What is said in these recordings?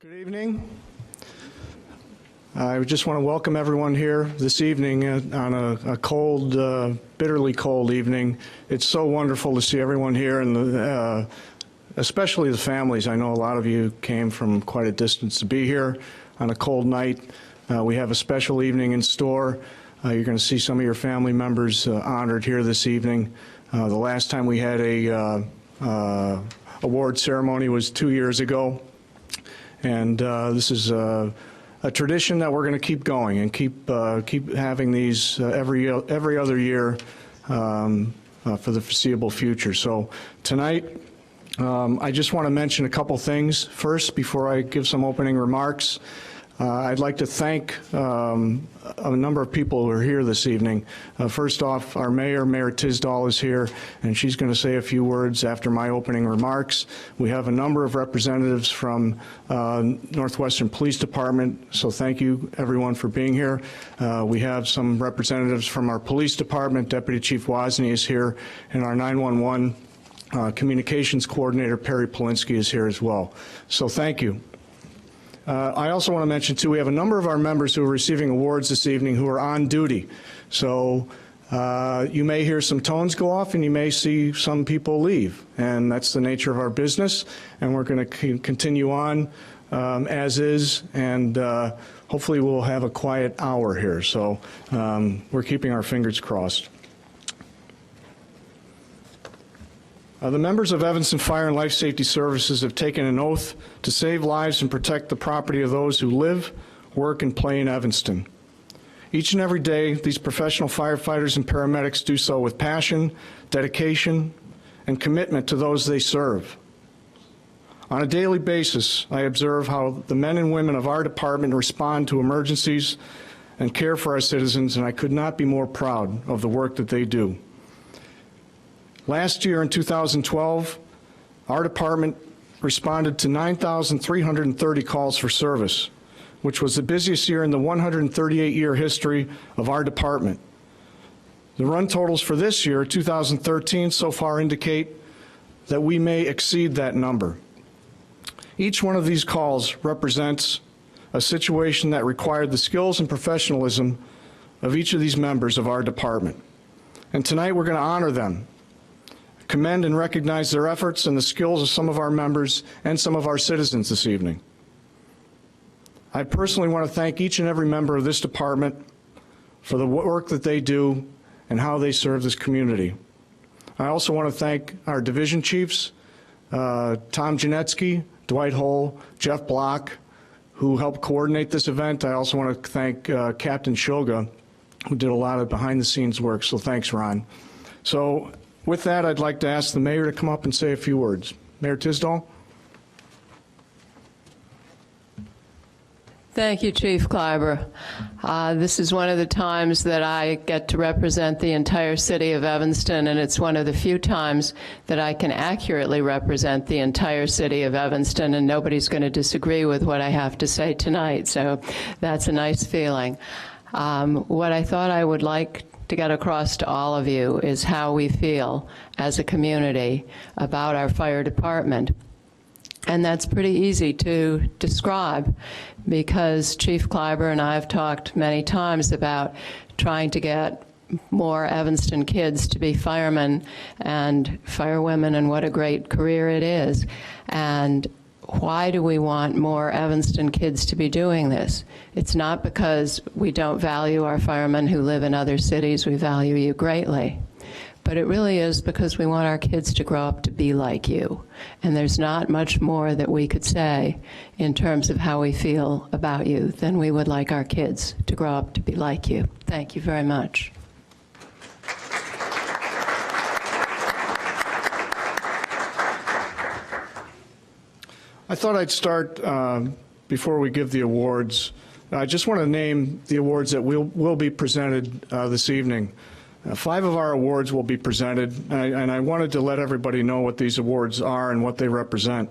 Good evening. I just want to welcome everyone here this evening on a cold, bitterly cold evening. It's so wonderful to see everyone here, and especially the families. I know a lot of you came from quite a distance to be here on a cold night. We have a special evening in store. You're going to see some of your family members honored here this evening. The last time we had a award ceremony was 2 years ago. And this is a tradition that we're going to keep going and keep having these every other year for the foreseeable future. So tonight, I just want to mention a couple things. First, before I give some opening remarks, I'd like to thank a number of people who are here this evening. First off, our Mayor Tisdall is here, and she's going to say a few words after my opening remarks. We have a number of representatives from Northwestern Police Department, so thank you everyone for being here. We have some representatives from our police department. Deputy Chief Wozni is here, and our 911 communications coordinator, Perry Polinsky, is here as well. So thank you. I also want to mention, too, we have a number of our members who are receiving awards this evening who are on duty. So you may hear some tones go off and you may see some people leave. And that's the nature of our business. And we're going to continue on as is. And hopefully we'll have a quiet hour here. So we're keeping our fingers crossed. The members of Evanston Fire and Life Safety Services have taken an oath to save lives and protect the property of those who live, work, and play in Evanston. Each and every day, these professional firefighters and paramedics do so with passion, dedication, and commitment to those they serve. On a daily basis, I observe how the men and women of our department respond to emergencies and care for our citizens, and I could not be more proud of the work that they do. Last year, in 2012, our department responded to 9,330 calls for service, which was the busiest year in the 138-year history of our department. The run totals for this year, 2013, so far indicate that we may exceed that number. Each one of these calls represents a situation that required the skills and professionalism of each of these members of our department. And tonight we're going to honor them, commend and recognize their efforts and the skills of some of our members and some of our citizens this evening. I personally want to thank each and every member of this department for the work that they do and how they serve this community. I also want to thank our division chiefs, Tom Janetsky, Dwight Hull, Jeff Block, who helped coordinate this event. I also want to thank Captain Shoga, who did a lot of behind-the-scenes work, so thanks, Ron. So, with that, I'd like to ask the mayor to come up and say a few words. Mayor Tisdall. Thank you, Chief Kleiber. This is one of the times that I get to represent the entire city of Evanston, and it's one of the few times that I can accurately represent the entire city of Evanston, and nobody's going to disagree with what I have to say tonight, so that's a nice feeling. What I thought I would like to get across to all of you is how we feel as a community about our fire department. And that's pretty easy to describe because Chief Kleiber and I have talked many times about trying to get more Evanston kids to be firemen and firewomen, and what a great career it is. And why do we want more Evanston kids to be doing this? It's not because we don't value our firemen who live in other cities. We value you greatly. But it really is because we want our kids to grow up to be like you. And there's not much more that we could say in terms of how we feel about you than we would like our kids to grow up to be like you. Thank you very much. I thought I'd start, before we give the awards, I just want to name the awards that will be presented this evening. 5 of our awards will be presented, and I wanted to let everybody know what these awards are and what they represent.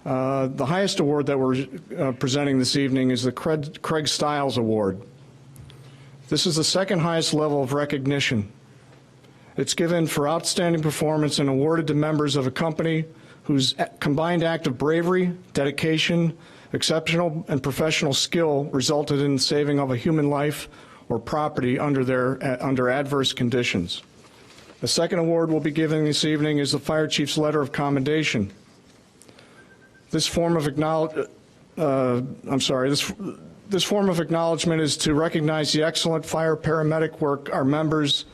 The highest award that we're presenting this evening is the Craig Stiles Award. This is the second highest level of recognition. It's given for outstanding performance and awarded to members of a company whose combined act of bravery, dedication, Exceptional and professional skill resulted in the saving of a human life or property under adverse conditions. The second award we'll be giving this evening is the Fire Chief's Letter of Commendation. This form of this form of acknowledgement is to recognize the excellent fire paramedic work our members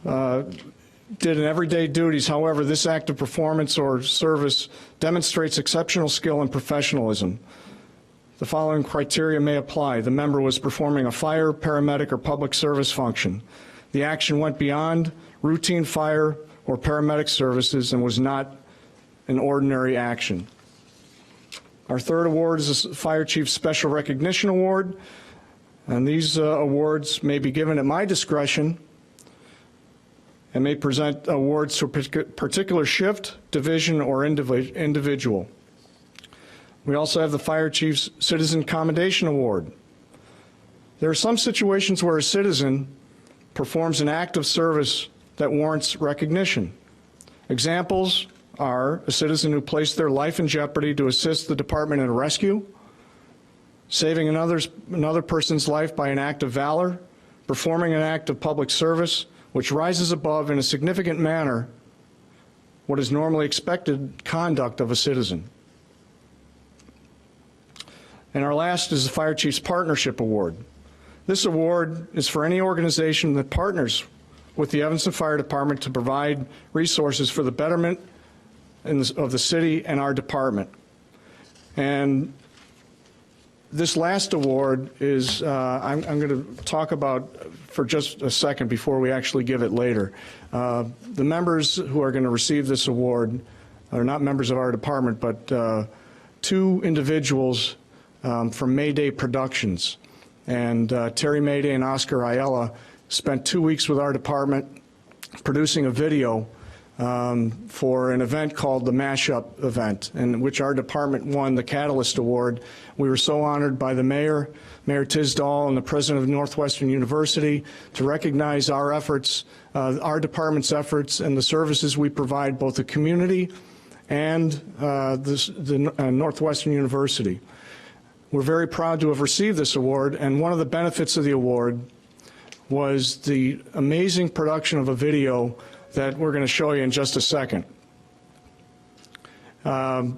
did in everyday duties. However, this act of performance or service demonstrates exceptional skill and professionalism. The following criteria may apply. The member was performing a fire, paramedic, or public service function. The action went beyond routine fire or paramedic services and was not an ordinary action. Our third award is the Fire Chief's Special Recognition Award, and these awards may be given at my discretion and may present awards to a particular shift, division, or individual. We also have the Fire Chief's Citizen Commendation Award. There are some situations where a citizen performs an act of service that warrants recognition. Examples are a citizen who placed their life in jeopardy to assist the department in a rescue, saving another person's life by an act of valor, performing an act of public service, which rises above in a significant manner what is normally expected conduct of a citizen. And our last is the Fire Chief's Partnership Award. This award is for any organization that partners with the Evanston Fire Department to provide resources for the betterment of the city and our department. And this last award is, I'm going to talk about for just a second before we actually give it later. The members who are going to receive this award are not members of our department, but two individuals from Mayday Productions. And Terry Mayday and Oscar Ayala spent 2 weeks with our department producing a video for an event called the Mashup event, in which our department won the Catalyst Award. We were so honored by the Mayor Tisdall, and the President of Northwestern University to recognize our efforts, our department's efforts, and the services we provide both the community and the Northwestern University. We're very proud to have received this award, and one of the benefits of the award was the amazing production of a video that we're going to show you in just a second. I'm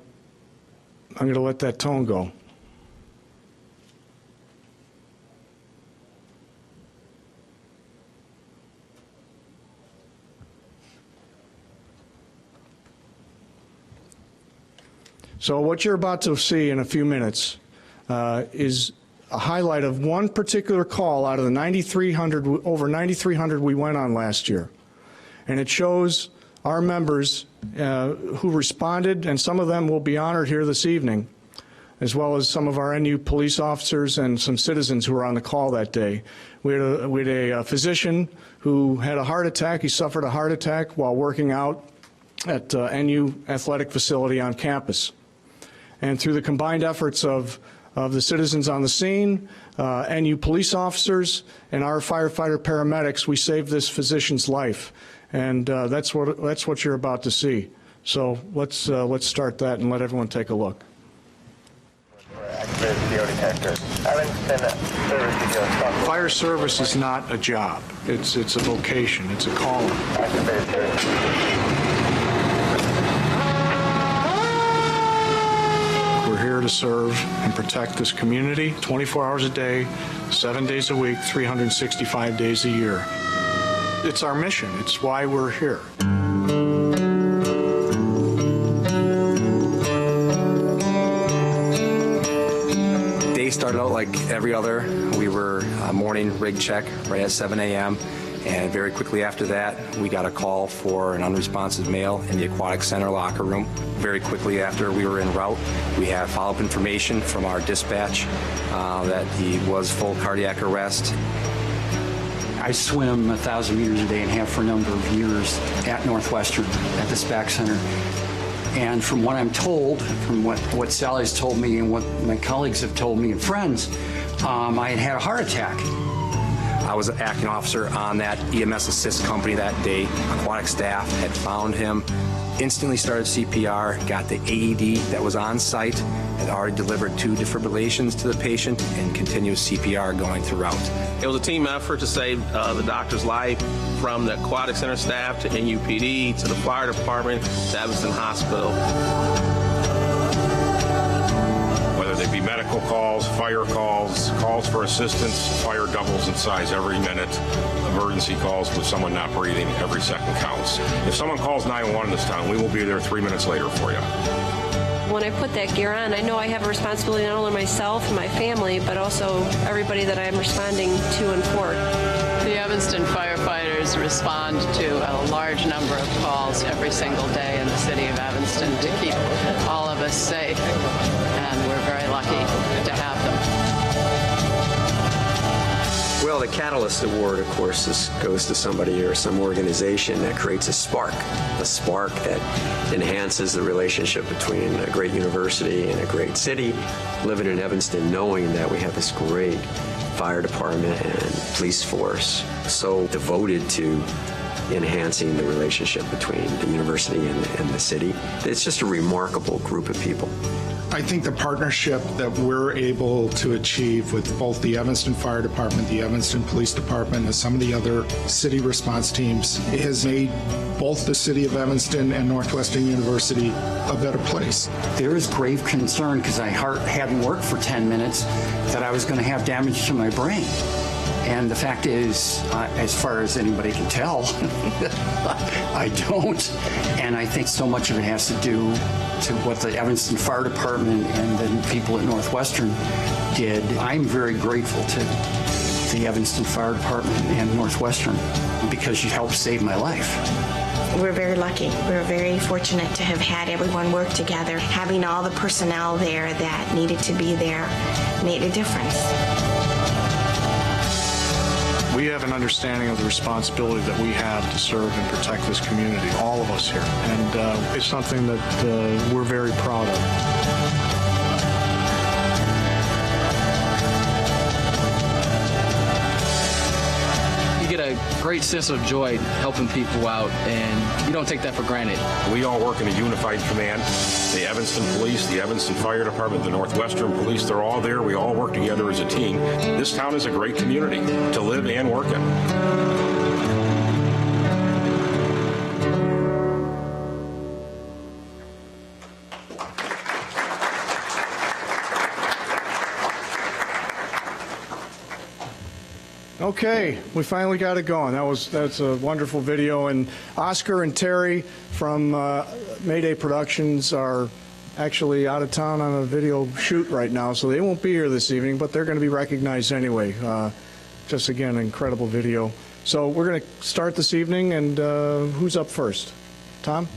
going to let that tone go. So what you're about to see in a few minutes is a highlight of one particular call out of the 9,300, over 9,300 we went on last year. And it shows our members who responded, and some of them will be honored here this evening, as well as some of our NU police officers and some citizens who were on the call that day. We had a physician who had a heart attack. He suffered a heart attack while working out at NU athletic facility on campus. And through the combined efforts of the citizens on the scene, NU police officers, and our firefighter paramedics, we saved this physician's life. And that's what you're about to see. So let's start that and let everyone take a look. Fire service is not a job. It's a vocation. It's a calling. We're here to serve and protect this community 24 hours a day, 7 days a week, 365 days a year. It's our mission. It's why we're here. Day started out like every other. We were morning rig check right at 7 a.m. And very quickly after that, we got a call for an unresponsive male in the aquatic center locker room. Very quickly after we were en route, we had follow-up information from our dispatch that he was full cardiac arrest. I swim 1,000 meters a day and have for a number of years at Northwestern at the SPAC Center. And from what I'm told, from what Sally's told me and what my colleagues have told me and friends, I had had a heart attack. I was an acting officer on that EMS assist company that day. Aquatic staff had found him, instantly started CPR, got the AED that was on site, had already delivered 2 defibrillations to the patient, and continuous CPR going throughout. It was a team effort to save the doctor's life, from the aquatic center staff to NUPD to the fire department to Evanston Hospital. Whether they be medical calls, fire calls, calls for assistance, fire doubles in size every minute, emergency calls with someone not breathing, every second counts. If someone calls 911 in this town, we will be there 3 minutes later for you. When I put that gear on, I know I have a responsibility not only myself and my family, but also everybody that I'm responding to and for. The Evanston firefighters respond to a large number of calls every single day in the city of Evanston to keep all of us safe, and we're very lucky to have them. Well, the Catalyst Award, of course, goes to somebody or some organization that creates a spark that enhances the relationship between a great university and a great city. Living in Evanston, knowing that we have this great fire department and police force so devoted to enhancing the relationship between the university and the city. It's just a remarkable group of people. I think the partnership that we're able to achieve with both the Evanston Fire Department, the Evanston Police Department, and some of the other city response teams has made both the city of Evanston and Northwestern University a better place. There is grave concern, because my heart hadn't worked for 10 minutes, that I was going to have damage to my brain. And the fact is, as far as anybody can tell, I don't. And I think so much of it has to do to what the Evanston Fire Department and the people at Northwestern did. I'm very grateful to the Evanston Fire Department and Northwestern, because you helped save my life. We're very lucky. We're very fortunate to have had everyone work together. Having all the personnel there that needed to be there made a difference. We have an understanding of the responsibility that we have to serve and protect this community, all of us here. And it's something that we're very proud of. You get a great sense of joy helping people out, and you don't take that for granted. We all work in a unified command. The Evanston Police, the Evanston Fire Department, the Northwestern Police, they're all there. We all work together as a team. This town is a great community to live and work in. Okay, we finally got it going. That's a wonderful video. And Oscar and Terry from Mayday Productions are actually out of town on a video shoot right now, so they won't be here this evening, but they're going to be recognized anyway. Just again, an incredible video. So we're going to start this evening, and who's up first? Tom?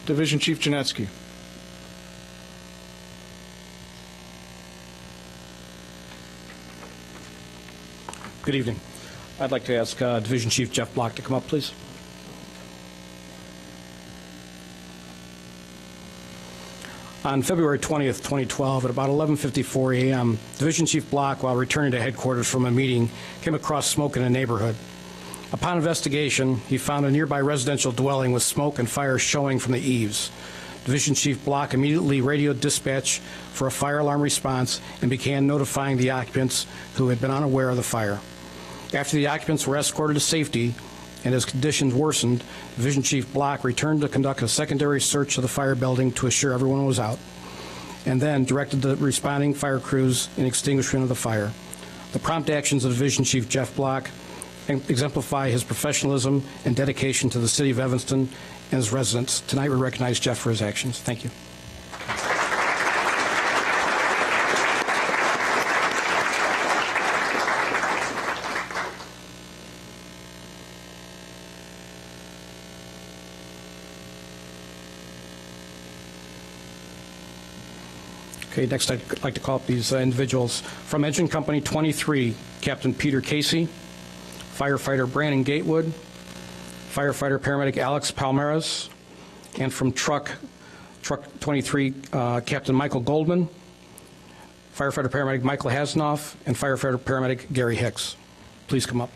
Division Chief Janetsky. Good evening. I'd like to ask Division Chief Jeff Block to come up, please. On February 20th, 2012, at about 11:54 a.m., Division Chief Block, while returning to headquarters from a meeting, came across smoke in a neighborhood. Upon investigation, he found a nearby residential dwelling with smoke and fire showing from the eaves. Division Chief Block immediately radioed dispatch for a fire alarm response and began notifying the occupants who had been unaware of the fire. After the occupants were escorted to safety and as conditions worsened, Division Chief Block returned to conduct a secondary search of the fire building to assure everyone was out, and then directed the responding fire crews in extinguishment of the fire. The prompt actions of Division Chief Jeff Block exemplify his professionalism and dedication to the city of Evanston and his residents. Tonight we recognize Jeff for his actions. Thank you. Okay, next I'd like to call up these individuals. From Engine Company 23, Captain Peter Casey, Firefighter Brandon Gatewood, Firefighter Paramedic Alex Palmeras, and from Truck 23, Captain Michael Goldman, Firefighter Paramedic Michael Hasnoff, and Firefighter Paramedic Gary Hicks. please come up.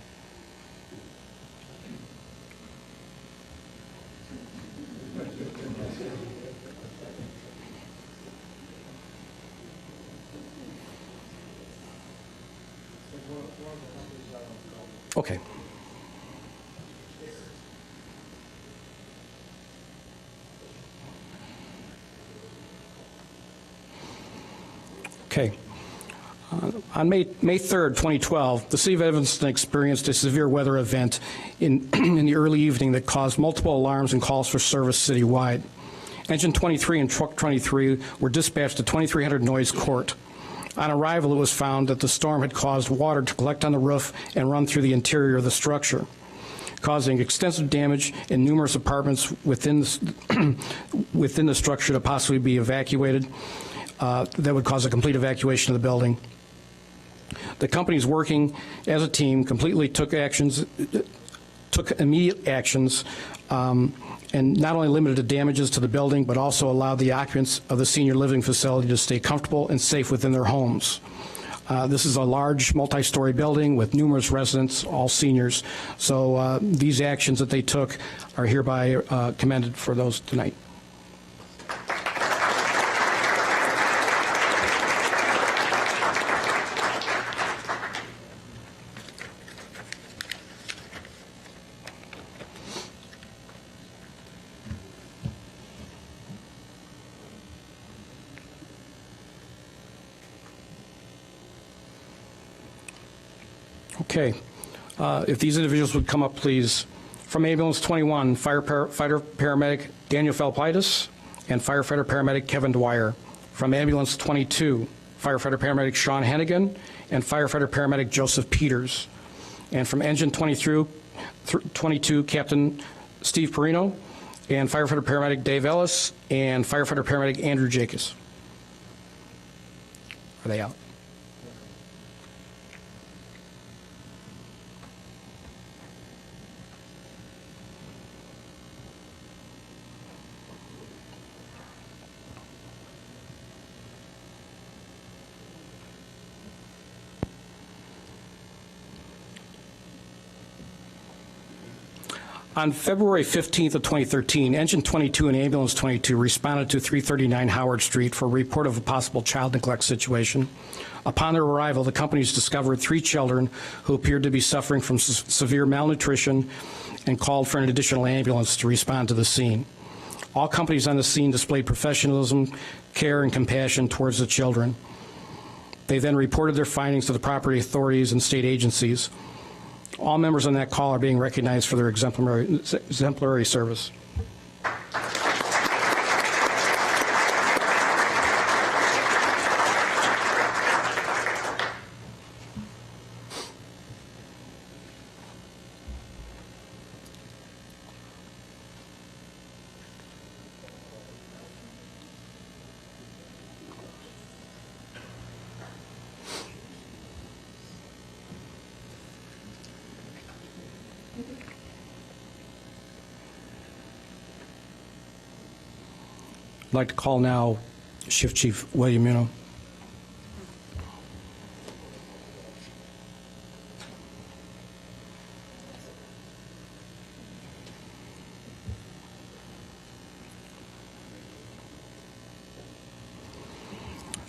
Okay. Okay. On May 3rd, 2012, the City of Evanston experienced a severe weather event in the early evening that caused multiple alarms and calls for service citywide. Engine 23 and Truck 23 were dispatched to 2300 Noyes Court. On arrival, it was found that the storm had caused water to collect on the roof and run through the interior of the structure, causing extensive damage in numerous apartments within the structure to possibly be evacuated. That would cause a complete evacuation of the building. The companies working as a team completely took immediate actions, and not only limited the damages to the building, but also allowed the occupants of the senior living facility to stay comfortable and safe within their homes. This is a large multi-story building with numerous residents, all seniors. So these actions that they took are hereby commended for those tonight. Okay. If these individuals would come up, please. From Ambulance 21, firefighter paramedic Daniel Felpitis and firefighter paramedic Kevin Dwyer. From Ambulance 22, firefighter paramedic Sean Hennigan and firefighter paramedic Joseph Peters. And from Engine 22, Captain Steve Perino and firefighter paramedic Dave Ellis and firefighter paramedic Andrew Jacobs. Are they out? On February 15th of 2013, Engine 22 and Ambulance 22 responded to 339 Howard Street for a report of a possible child neglect situation. Upon their arrival, the companies discovered 3 children who appeared to be suffering from severe malnutrition and called for an additional ambulance to respond to the scene. All companies on the scene displayed professionalism, care, and compassion towards the children. They then reported their findings to the property authorities and state agencies. All members on that call are being recognized for their exemplary service. I'd like to call now Shift Chief William Muno.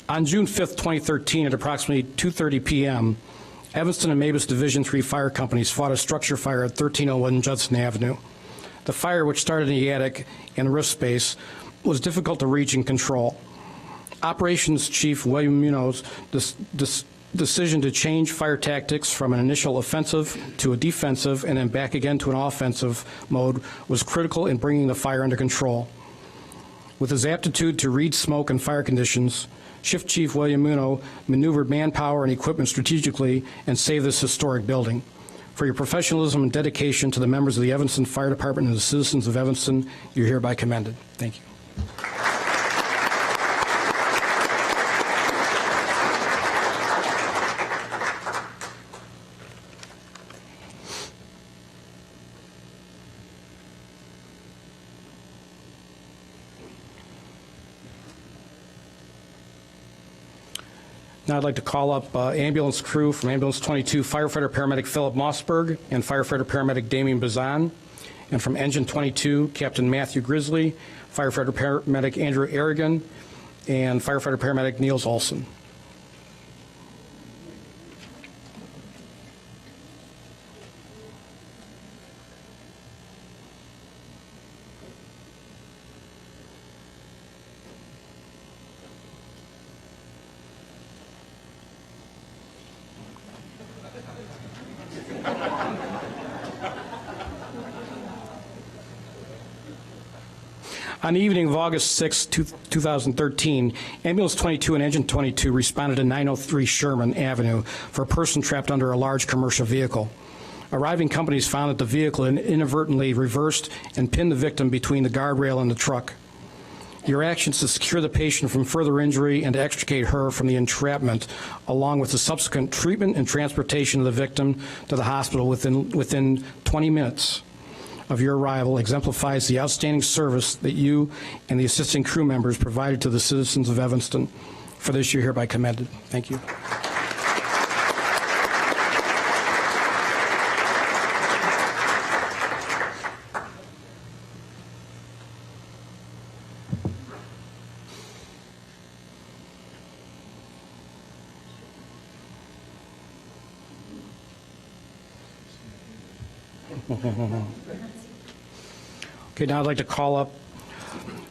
On June 5th, 2013, at approximately 2:30 p.m., Evanston and Mavis Division 3 fire companies fought a structure fire at 1301 Judson Avenue. The fire, which started in the attic and roof space, was difficult to reach and control. Operations Chief William Munoz' decision to change fire tactics from an initial offensive to a defensive and then back again to an offensive mode was critical in bringing the fire under control. With his aptitude to read smoke and fire conditions, Shift Chief William Muno maneuvered manpower and equipment strategically and saved this historic building. For your professionalism and dedication to the members of the Evanston Fire Department and the citizens of Evanston, you're hereby commended. Thank you. Now I'd like to call up ambulance crew from Ambulance 22, firefighter paramedic Philip Mossberg and firefighter paramedic Damien Bazan, and from Engine 22, Captain Matthew Grizzly, firefighter paramedic Andrew Aragon, and firefighter paramedic Niels Olson. On the evening of August 6, 2013, Ambulance 22 and Engine 22 responded to 903 Sherman Avenue for a person trapped under a large commercial vehicle. Arriving companies found that the vehicle inadvertently reversed and pinned the victim between the guardrail and the truck. Your actions to secure the patient from further injury and to extricate her from the entrapment, along with the subsequent treatment and transportation of the victim to the hospital within 20 minutes of your arrival, exemplifies the outstanding service that you and the assisting crew members provided to the citizens of Evanston. For this, you're hereby commended. Thank you. Okay, now I'd like to call up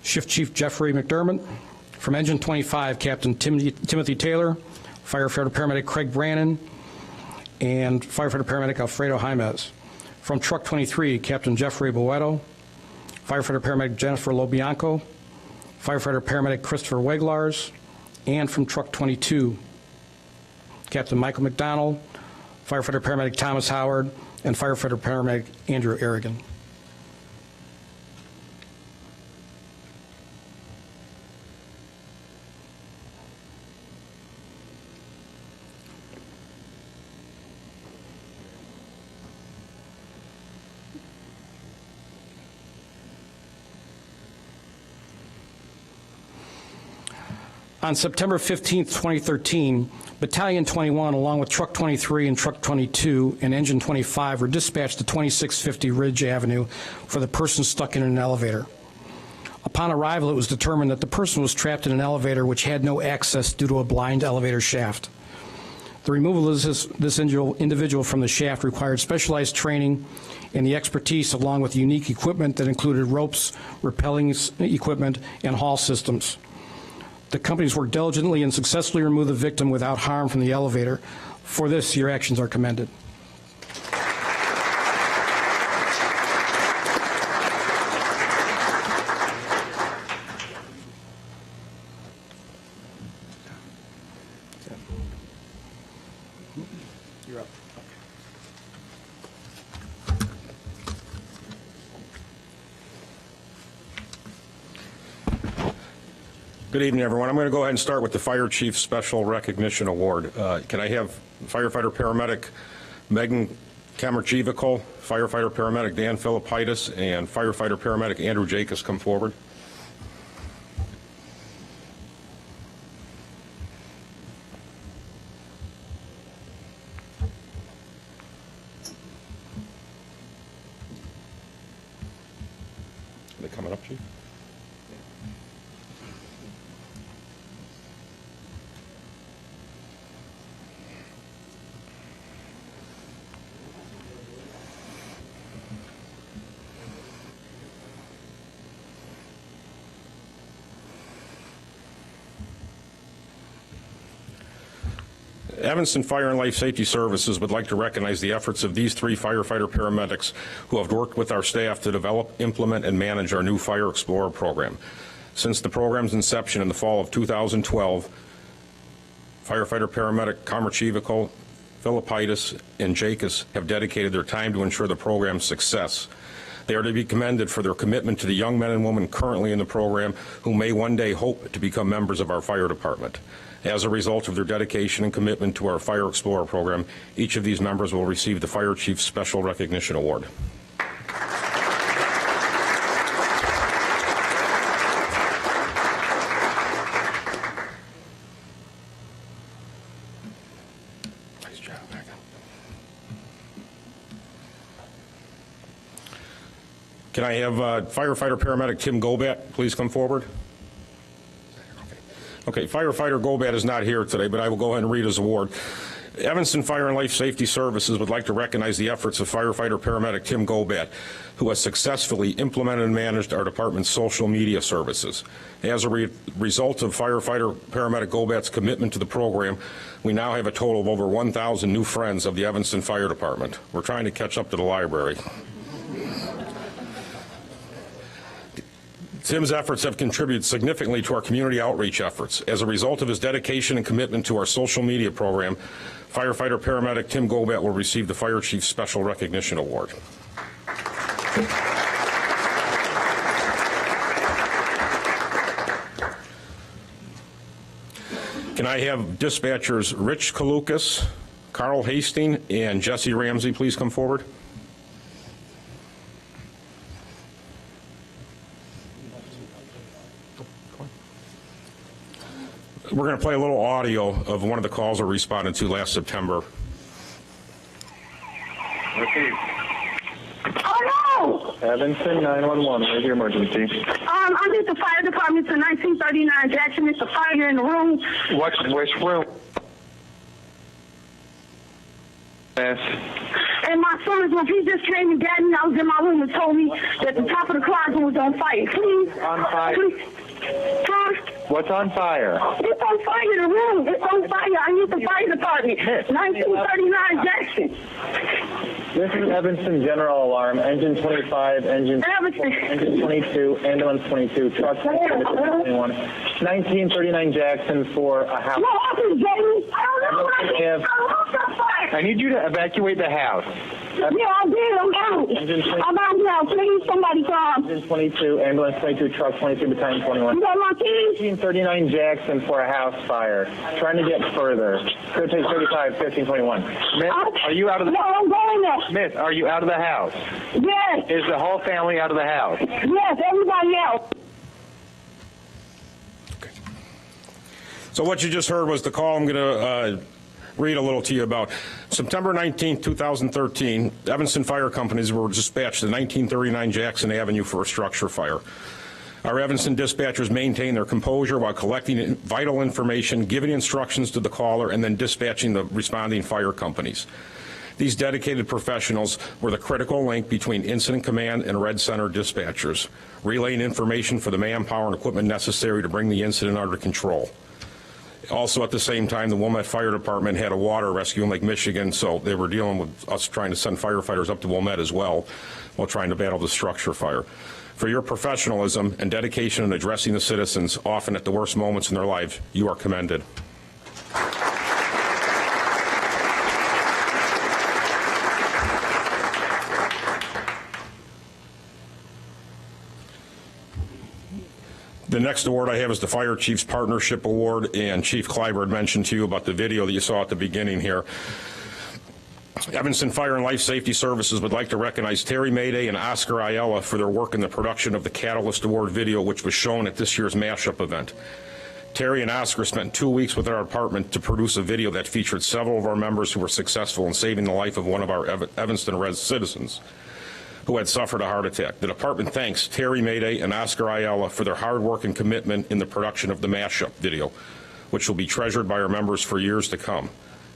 Shift Chief Jeffrey McDermott. From Engine 25, Captain Timothy Taylor, firefighter paramedic Craig Brannon, and firefighter paramedic Alfredo Jaimez. From Truck 23, Captain Jeffrey Boeto, firefighter paramedic Jennifer Lobianco, firefighter paramedic Christopher Weglars, and from Truck 22, Captain Michael McDonald, firefighter paramedic Thomas Howard, and firefighter paramedic Andrew Aragon. On September 15, 2013, Battalion 21, along with Truck 23 and Truck 22 and Engine 25, were dispatched to 2650 Ridge Avenue for the person stuck in an elevator. Upon arrival, it was determined that the person was trapped in an elevator which had no access due to a blind elevator shaft. The removal of this individual from the shaft required specialized training and the expertise, along with unique equipment that included ropes, rappelling equipment, and haul systems. The companies worked diligently and successfully removed the victim without harm from the elevator. For this, your actions are commended. You're up. Good evening, everyone. I'm going to go ahead and start with the Fire Chief Special Recognition Award. Can I have firefighter paramedic Megan Kamerchivical, firefighter paramedic Dan Philippitis, and firefighter paramedic Andrew Jacobs come forward? Are they coming up, Chief? Evanston Fire and Life Safety Services would like to recognize the efforts of these three firefighter paramedics who have worked with our staff to develop, implement, and manage our new Fire Explorer program. Since the program's inception in the fall of 2012, firefighter paramedic Kamerchivical, Philippitis, and Jacobs have dedicated their time to ensure the program's success. They are to be commended for their commitment to the young men and women currently in the program who may one day hope to become members of our fire department. As a result of their dedication and commitment to our Fire Explorer program, each of these members will receive the Fire Chief Special Recognition Award. Can I have firefighter paramedic Tim Gobat please come forward? Okay, firefighter Gobat is not here today, but I will go ahead and read his award. Evanston Fire and Life Safety Services would like to recognize the efforts of firefighter paramedic Tim Gobat, who has successfully implemented and managed our department's social media services. As a result of firefighter paramedic Gobat's commitment to the program, we now have a total of over 1,000 new friends of the Evanston Fire Department. We're trying to catch up to the library. Tim's efforts have contributed significantly to our community outreach efforts. As a result of his dedication and commitment to our social media program, firefighter paramedic Tim Gobat will receive the Fire Chief Special Recognition Award. Can I have dispatchers Rich Kalukas, Carl Hastings, and Jesse Ramsey please come forward? We're going to play a little audio of one of the calls I responded to last September. Okay. Oh, no! Evanston 911, where's your emergency? I'm at the fire department to 1939 Jackson. It's a fire in the room. Which room? Yes. And my son, when he just came and got me, I was in my room and told me that the top of the closet was on fire. Please. On fire? Please. Huh? What's on fire? It's on fire in the room. It's on fire. I need the fire department. 1939 Jackson. This is Evanston General Alarm, engine 25, engine 22, ambulance 22, truck 21, 1939 Jackson for a house. No, officer, Jamie. I need you to evacuate the house. Yeah, I did. I'm out. I'm out now. Please, somebody come. Engine 22, ambulance 22, truck 22, battalion 21. You got my keys? 1939 Jackson for a house fire. Trying to get further. Could take 35, 15, 21. Miss, are you out of the... No, I'm going there. Miss, are you out of the house? Yes. Is the whole family out of the house? Yes, everybody else. Okay. So what you just heard was the call I'm going to read a little to you about. September 19, 2013, Evanston Fire Companies were dispatched to 1939 Jackson Avenue for a structure fire. Our Evanston dispatchers maintained their composure while collecting vital information, giving instructions to the caller, and then dispatching the responding fire companies. These dedicated professionals were the critical link between Incident Command and Red Center dispatchers, relaying information for the manpower and equipment necessary to bring the incident under control. Also, at the same time, the Wilmette Fire Department had a water rescue in Lake Michigan, so they were dealing with us trying to send firefighters up to Wilmette as well while trying to battle the structure fire. For your professionalism and dedication in addressing the citizens, often at the worst moments in their lives, you are commended. The next award I have is the Fire Chiefs Partnership Award, and Chief Kleiber had mentioned to you about the video that you saw at the beginning here. Evanston Fire and Life Safety Services would like to recognize Terry Mayday and Oscar Ayala for their work in the production of the Catalyst Award video, which was shown at this year's mashup event. Terry and Oscar spent 2 weeks with our department to produce a video that featured several of our members who were successful in saving the life of one of our Evanston res citizens who had suffered a heart attack. The department thanks Terry Mayday and Oscar Ayala for their hard work and commitment in the production of the mashup video, which will be treasured by our members for years to come.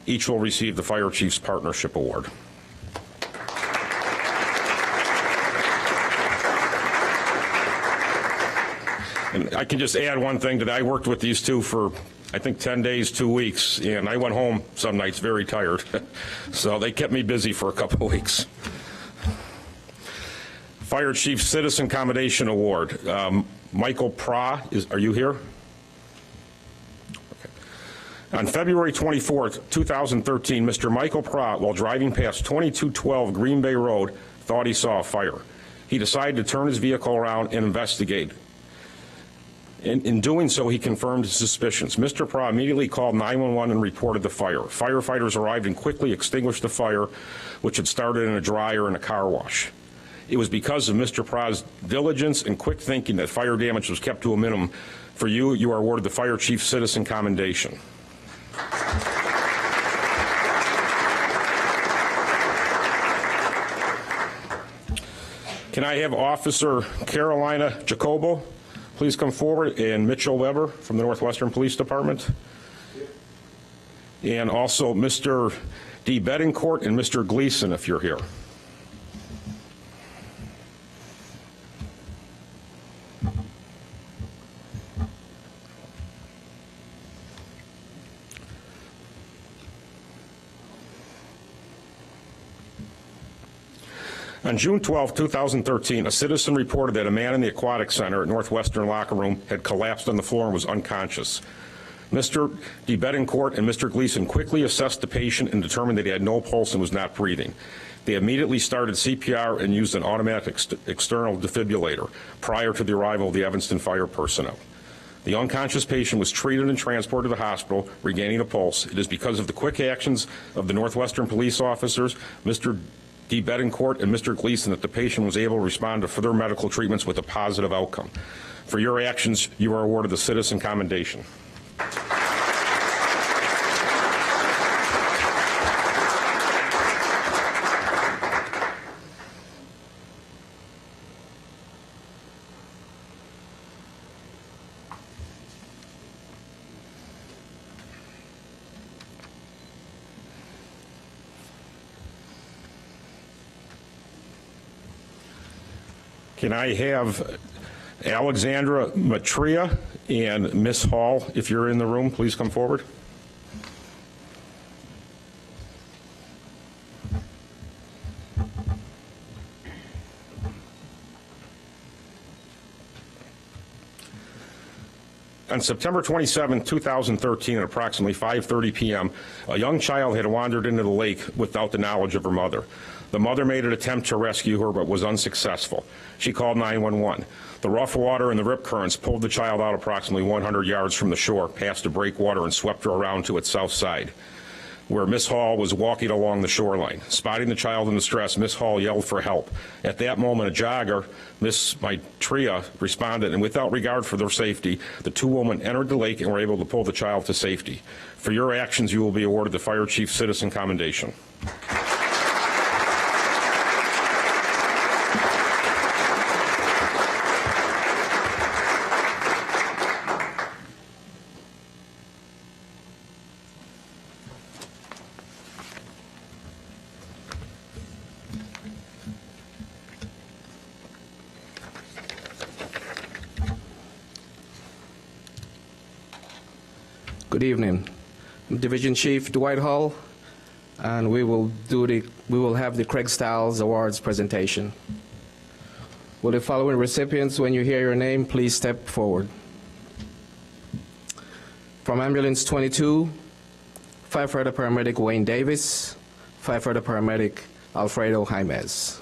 Each will receive the Fire Chiefs Partnership Award. And I can just add one thing that I worked with these two for, I think, 10 days, 2 weeks, and I went home some nights very tired. So they kept me busy for a couple of weeks. Fire Chief Citizen Commendation Award. Michael Proc, are you here? Okay. On February 24th, 2013, Mr. Michael Proc, while driving past 2212 Green Bay Road, thought he saw a fire. He decided to turn his vehicle around and investigate. In doing so, he confirmed his suspicions. Mr. Proc immediately called 911 and reported the fire. Firefighters arrived and quickly extinguished the fire, which had started in a dryer and a car wash. It was because of Mr. Proc's diligence and quick thinking that fire damage was kept to a minimum. For you, you are awarded the Fire Chief Citizen Commendation. Can I have Officer Carolina Jacobo please come forward, and Mitchell Weber from the Northwestern Police Department? And also Mr. D. Bedingcourt and Mr. Gleason, if you're here. On June 12, 2013, a citizen reported that a man in the Aquatic Center at Northwestern locker room had collapsed on the floor and was unconscious. Mr. De Bedingcourt and Mr. Gleason quickly assessed the patient and determined that he had no pulse and was not breathing. They immediately started CPR and used an automatic external defibrillator prior to the arrival of the Evanston fire personnel. The unconscious patient was treated and transported to the hospital, regaining a pulse. It is because of the quick actions of the Northwestern police officers, Mr. D. Bedingcourt and Mr. Gleason, that the patient was able to respond to further medical treatments with a positive outcome. For your actions, you are awarded the Citizen Commendation. Can I have Alexandra Matria and Miss Hall, if you're in the room, please come forward. On September 27, 2013, at approximately 5:30 p.m., a young child had wandered into the lake without the knowledge of her mother. The mother made an attempt to rescue her, but was unsuccessful. She called 911. The rough water and the rip currents pulled the child out approximately 100 yards from the shore, past a breakwater, and swept her around to its south side, where Miss Hall was walking along the shoreline. Spotting the child in distress, Miss Hall yelled for help. At that moment, a jogger, Miss Maitreya, responded, and without regard for their safety, the two women entered the lake and were able to pull the child to safety. For your actions, you will be awarded the Fire Chief Citizen Commendation. Good evening. I'm Division Chief Dwight Hull, and we will have the Craig Stiles Awards presentation. Will the following recipients, when you hear your name, please step forward. From Ambulance 22, Firefighter Paramedic Wayne Davis, Firefighter Paramedic Alfredo Jaimez.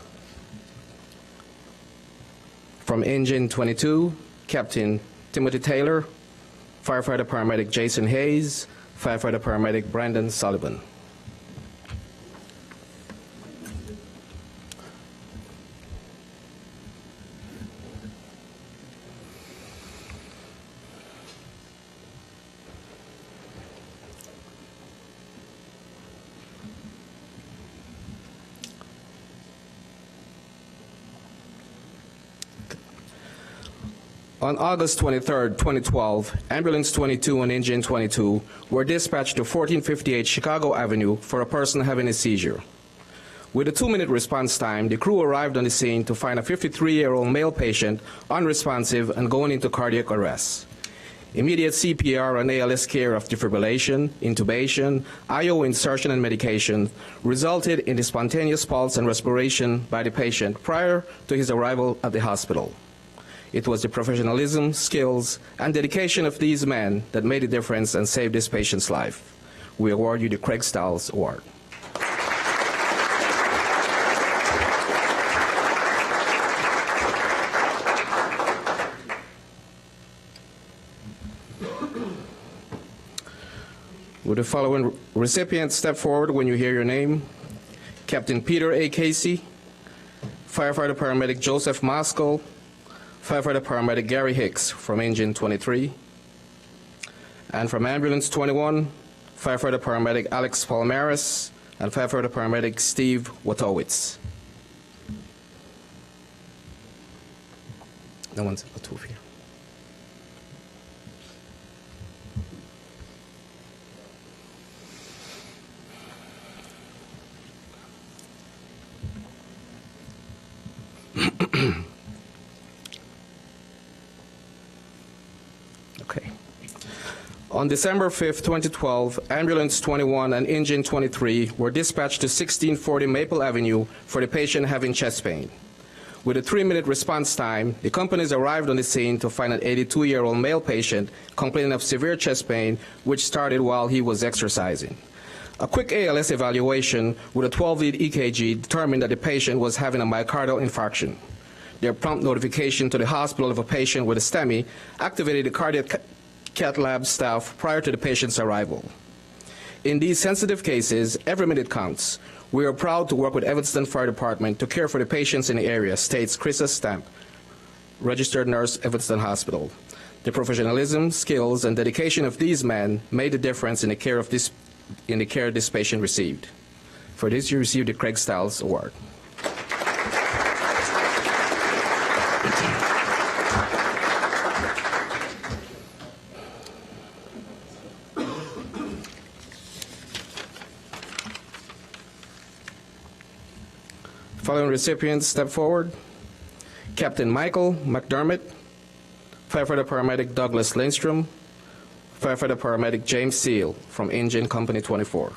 From Engine 22, Captain Timothy Taylor, Firefighter Paramedic Jason Hayes, Firefighter Paramedic Brandon Sullivan. On August 23, 2012, Ambulance 22 and Engine 22 were dispatched to 1458 Chicago Avenue for a person having a seizure. With a 2-minute response time, the crew arrived on the scene to find a 53-year-old male patient unresponsive and going into cardiac arrest. Immediate CPR and ALS care of defibrillation, intubation, IO insertion and medication resulted in the spontaneous pulse and respiration by the patient prior to his arrival at the hospital. It was the professionalism, skills, and dedication of these men that made a difference and saved this patient's life. We award you the Craig Stiles Award. Would the following recipients step forward when you hear your name? Captain Peter A. Casey, Firefighter Paramedic Joseph Moskal, Firefighter Paramedic Gary Hicks from Engine 23, and from Ambulance 21, Firefighter Paramedic Alex Palmares and Firefighter Paramedic Steve Watowitz. No one's able to here. Okay. On December 5th, 2012, Ambulance 21 and Engine 23 were dispatched to 1640 Maple Avenue for the patient having chest pain. With a 3-minute response time, the companies arrived on the scene to find an 82-year-old male patient complaining of severe chest pain, which started while he was exercising. A quick ALS evaluation with a 12-lead EKG determined that the patient was having a myocardial infarction. Their prompt notification to the hospital of a patient with a STEMI activated the cardiac cath lab staff prior to the patient's arrival. In these sensitive cases, every minute counts. We are proud to work with Evanston Fire Department to care for the patients in the area, states Krista Stamp, registered nurse, Evanston Hospital. The professionalism, skills, and dedication of these men made the difference in the care this patient received. For this, you received the Craig Stiles Award. Following recipients step forward. Captain Michael McDermott, Firefighter Paramedic Douglas Lindstrom, Firefighter Paramedic James Seal from Engine Company 24.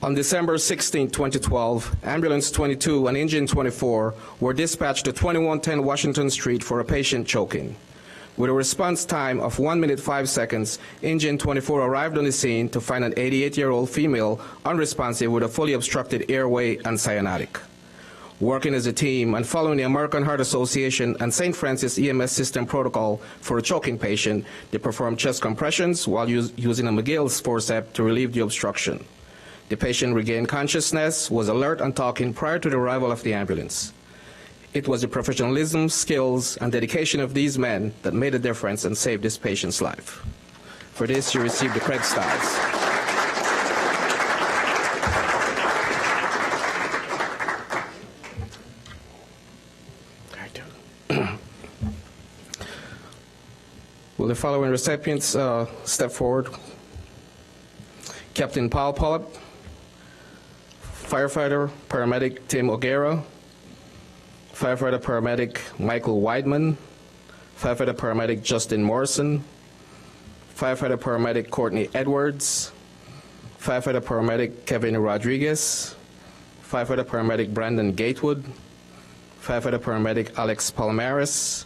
On December 16, 2012, Ambulance 22 and Engine 24 were dispatched to 2110 Washington Street for a patient choking. With a response time of 1 minute 5 seconds, Engine 24 arrived on the scene to find an 88-year-old female unresponsive with a fully obstructed airway and cyanotic. Working as a team and following the American Heart Association and St. Francis EMS system protocol for a choking patient, they performed chest compressions while using a McGill's forceps to relieve the obstruction. The patient regained consciousness, was alert and talking prior to the arrival of the ambulance. It was the professionalism, skills, and dedication of these men that made a difference and saved this patient's life. For this, you received the Craig Stiles. Will the following recipients step forward? Captain Paul Pollip, Firefighter Paramedic Tim O'Gara, Firefighter Paramedic Michael Weidman, Firefighter Paramedic Justin Morrison, Firefighter Paramedic Courtney Edwards, Firefighter Paramedic Kevin Rodriguez, Firefighter Paramedic Brandon Gatewood, Firefighter Paramedic Alex Palmares,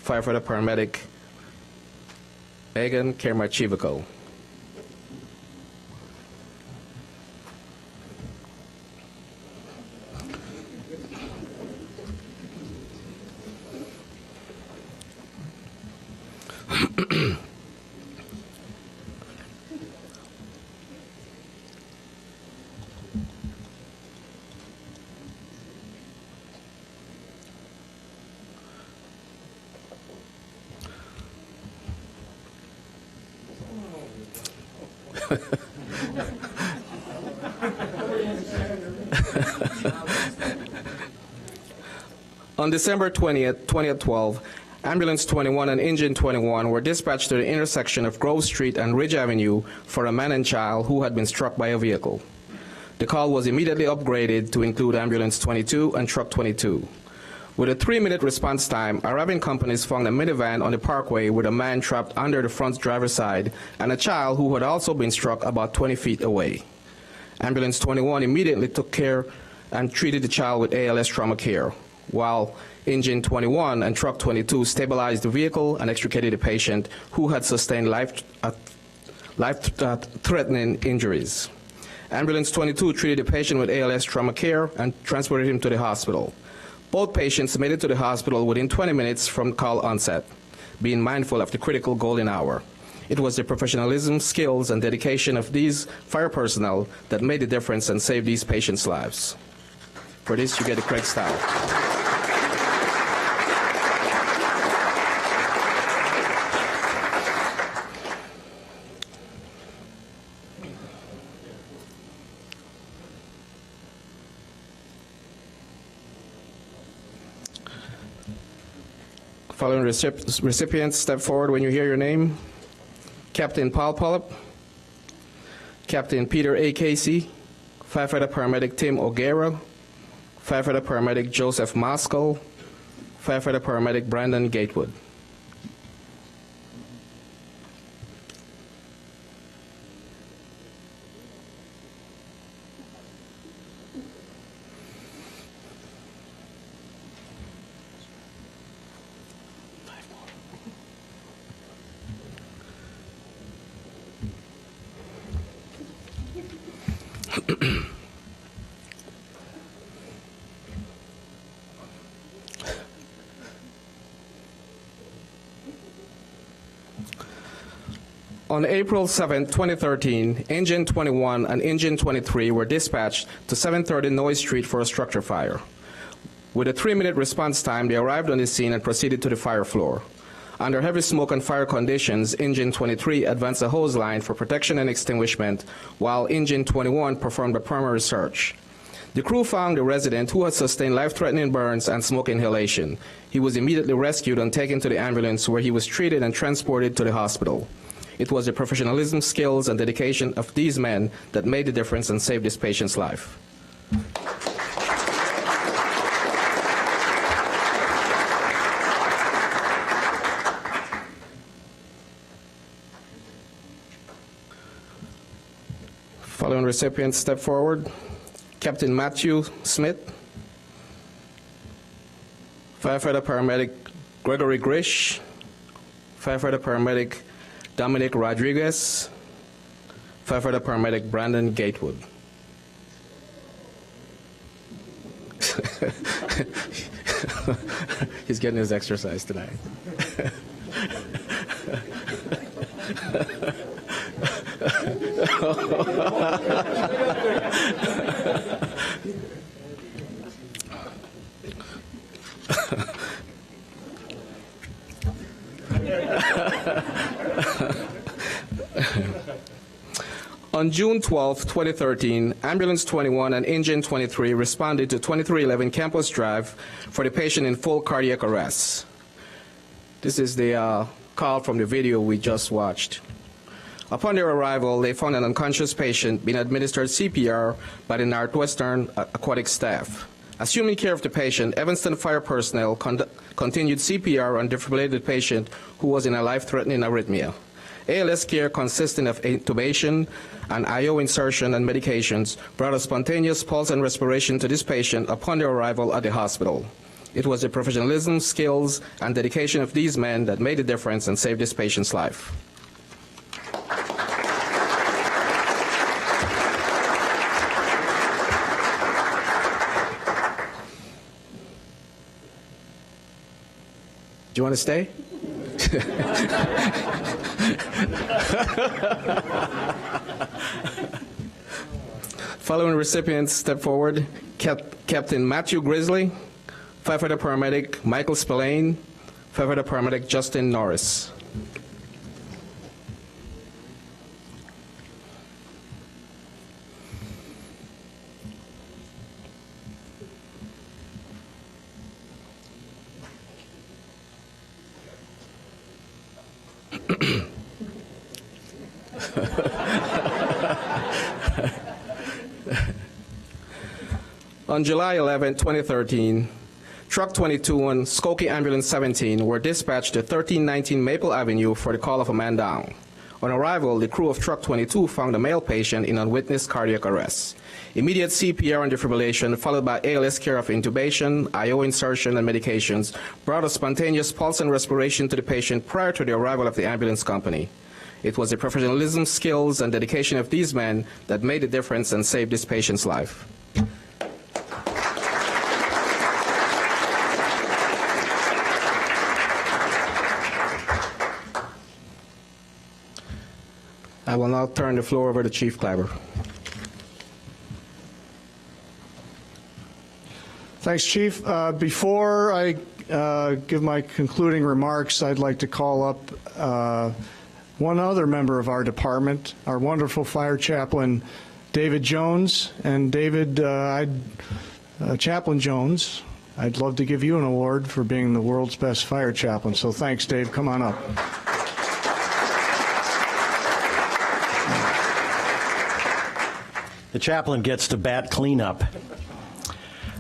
Firefighter Paramedic Megan Kermachivico. On December 20th, 2012, Ambulance 21 and Engine 21 were dispatched to the intersection of Grove Street and Ridge Avenue for a man and child who had been struck by a vehicle. The call was immediately upgraded to include Ambulance 22 and Truck 22. With a 3-minute response time, arriving companies found a minivan on the parkway with a man trapped under the front driver's side and a child who had also been struck about 20 feet away. Ambulance 21 immediately took care and treated the child with ALS trauma care, while Engine 21 and Truck 22 stabilized the vehicle and extricated the patient who had sustained life-threatening injuries. Ambulance 22 treated the patient with ALS trauma care and transported him to the hospital. Both patients made it to the hospital within 20 minutes from call onset, being mindful of the critical golden hour. It was the professionalism, skills, and dedication of these fire personnel that made the difference and saved these patients' lives. For this, you get a Craig Stiles. Following recipients, step forward when you hear your name. Captain Paul Pollip, Captain Peter A. Casey, Firefighter Paramedic Tim O'Gara, Firefighter Paramedic Joseph Moskal, Firefighter Paramedic Brandon Gatewood. On April 7, 2013, Engine 21 and Engine 23 were dispatched to 730 Noyes Street for a structure fire. With a 3-minute response time, they arrived on the scene and proceeded to the fire floor. Under heavy smoke and fire conditions, Engine 23 advanced a hose line for protection and extinguishment, while Engine 21 performed a primary search. The crew found a resident who had sustained life-threatening burns and smoke inhalation. He was immediately rescued and taken to the ambulance, where he was treated and transported to the hospital. It was the professionalism, skills, and dedication of these men that made the difference and saved this patient's life. Following recipients, step forward. Captain Matthew Smith, Firefighter Paramedic Gregory Grish, Firefighter Paramedic Dominic Rodriguez, Firefighter Paramedic Brandon Gatewood. He's getting his exercise tonight. On June 12, 2013, Ambulance 21 and Engine 23 responded to 2311 Campus Drive for the patient in full cardiac arrest. This is the call from the video we just watched. Upon their arrival, they found an unconscious patient being administered CPR by the Northwestern Aquatic staff. Assuming care of the patient, Evanston fire personnel continued CPR on defibrillated patient who was in a life-threatening arrhythmia. ALS care consisting of intubation and IO insertion and medications brought a spontaneous pulse and respiration to this patient upon their arrival at the hospital. It was the professionalism, skills, and dedication of these men that made the difference and saved this patient's life. Do you want to stay? Following recipients, step forward. Captain Matthew Grizzly, Firefighter Paramedic Michael Spillane, Firefighter Paramedic Justin Norris. On July 11, 2013, Truck 22 and Skokie Ambulance 17 were dispatched to 1319 Maple Avenue for the call of a man down. On arrival, the crew of Truck 22 found a male patient in unwitnessed cardiac arrest. Immediate CPR and defibrillation, followed by ALS care of intubation, IO insertion, and medications, brought a spontaneous pulse and respiration to the patient prior to the arrival of the ambulance company. It was the professionalism, skills, and dedication of these men that made the difference and saved this patient's life. I will now turn the floor over to Chief Clabber. Thanks, Chief. Before I give my concluding remarks, I'd like to call up one other member of our department, our wonderful fire chaplain, David Jones. And David, Chaplain Jones, I'd love to give you an award for being the world's best fire chaplain. So thanks, Dave. Come on up. The chaplain gets to bat cleanup.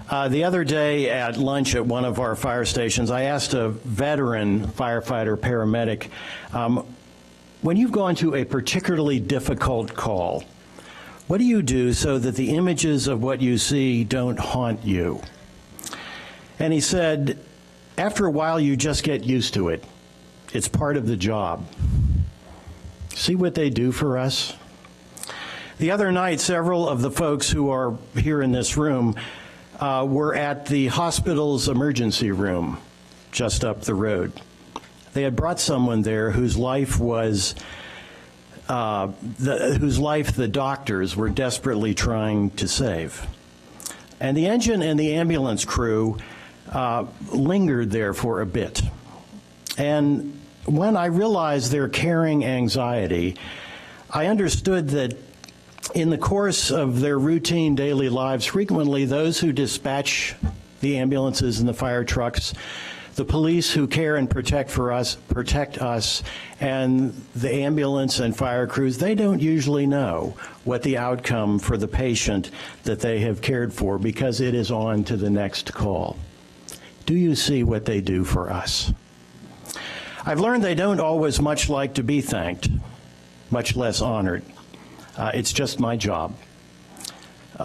The other day at lunch at one of our fire stations, I asked a veteran firefighter paramedic, when you've gone to a particularly difficult call, what do you do so that the images of what you see don't haunt you? And he said, after a while, you just get used to it. It's part of the job. See what they do for us? The other night, several of the folks who are here in this room were at the hospital's emergency room just up the road. They had brought someone there whose life was, the doctors were desperately trying to save. And the engine and the ambulance crew lingered there for a bit. And when I realized their caring anxiety, I understood that in the course of their routine daily lives, frequently those who dispatch the ambulances and the fire trucks, the police who care and protect us, and the ambulance and fire crews, they don't usually know what the outcome for the patient that they have cared for, because it is on to the next call. Do you see what they do for us? I've learned they don't always much like to be thanked, much less honored. It's just my job.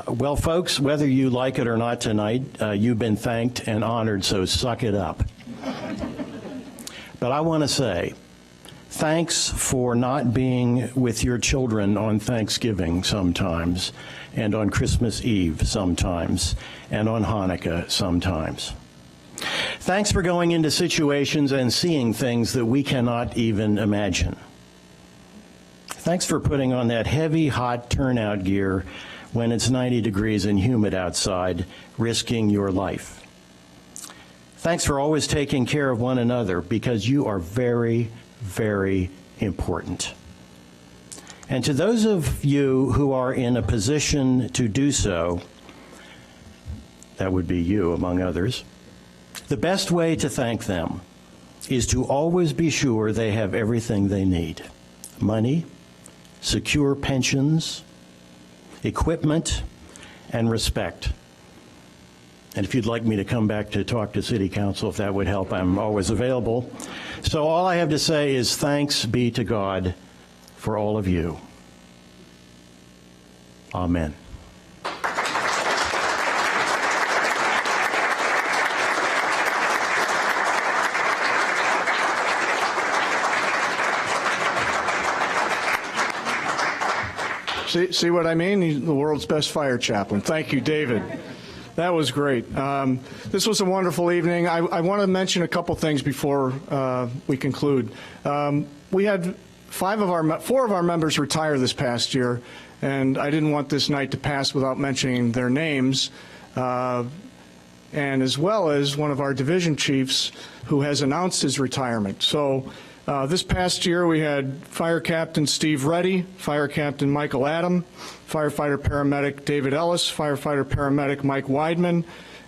Well, folks, whether you like it or not tonight, you've been thanked and honored, so suck it up. But I want to say, thanks for not being with your children on Thanksgiving sometimes, and on Christmas Eve sometimes, and on Hanukkah sometimes. Thanks for going into situations and seeing things that we cannot even imagine. Thanks for putting on that heavy, hot turnout gear when it's 90 degrees and humid outside, risking your life. Thanks for always taking care of one another, because you are very, very important. And to those of you who are in a position to do so, that would be you among others, the best way to thank them is to always be sure they have everything they need. Money, secure pensions, equipment, and respect. And if you'd like me to come back to talk to City Council, if that would help, I'm always available. So all I have to say is thanks be to God for all of you. Amen. See what I mean? He's the world's best fire chaplain. Thank you, David. That was great. This was a wonderful evening. I want to mention a couple things before we conclude. We had four of our members retire this past year, and I didn't want this night to pass without mentioning their names, and as well as one of our division chiefs who has announced his retirement. So this past year, we had Fire Captain Steve Reddy, Fire Captain Michael Adam, Firefighter Paramedic David Ellis, Firefighter Paramedic Mike Weidman,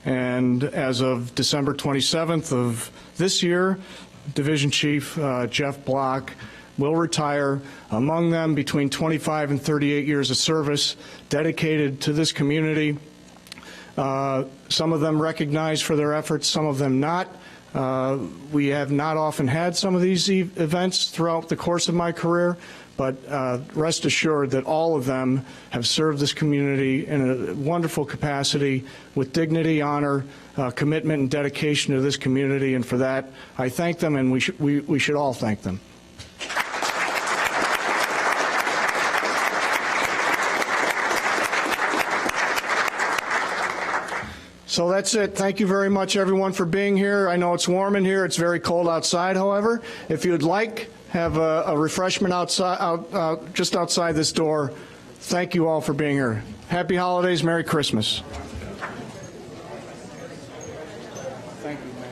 and as of December 27th of this year, Division Chief Jeff Block will retire. Among them, between 25 and 38 years of service dedicated to this community. Some of them recognized for their efforts, some of them not. We have not often had some of these events throughout the course of my career, but rest assured that all of them have served this community in a wonderful capacity with dignity, honor, commitment, and dedication to this community, and for that I thank them, and we should all thank them. So that's it. Thank you very much, everyone, for being here. I know it's warm in here. It's very cold outside, however. If you'd like, have a refreshment outside, just outside this door. Thank you all for being here. Happy holidays. Merry Christmas. Thank you.